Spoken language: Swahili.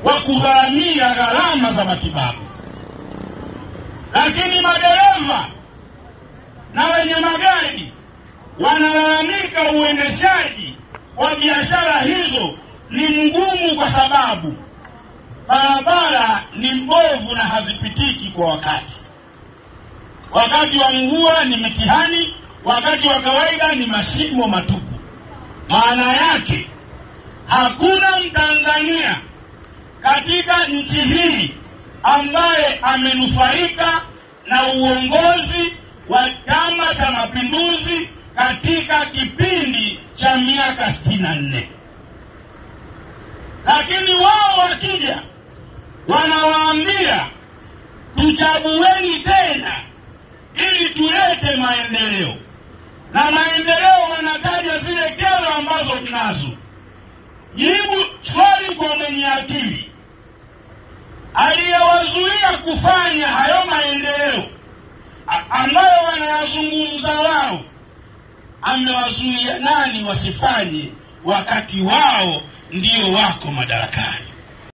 wa kugharamia gharama za matibabu. Lakini madereva na wenye magari wanalalamika uendeshaji wa biashara hizo ni mgumu kwa sababu barabara ni mbovu na hazipitiki kwa wakati. Wakati wa mvua ni mitihani, wakati wa kawaida ni mashimo matupu. Maana yake hakuna Mtanzania katika nchi hii ambaye amenufaika na uongozi wa Chama cha Mapinduzi katika kipindi cha miaka 64. Lakini wao wakija wanawaambia tuchagueni tena ili tulete maendeleo. Na maendeleo wanataja zile kero ambazo tunazo. Jibu swali kwa mwenye akili, aliyewazuia kufanya hayo maendeleo ambayo wanayazungumza wao, amewazuia nani wasifanye wakati wao ndio wako madarakani?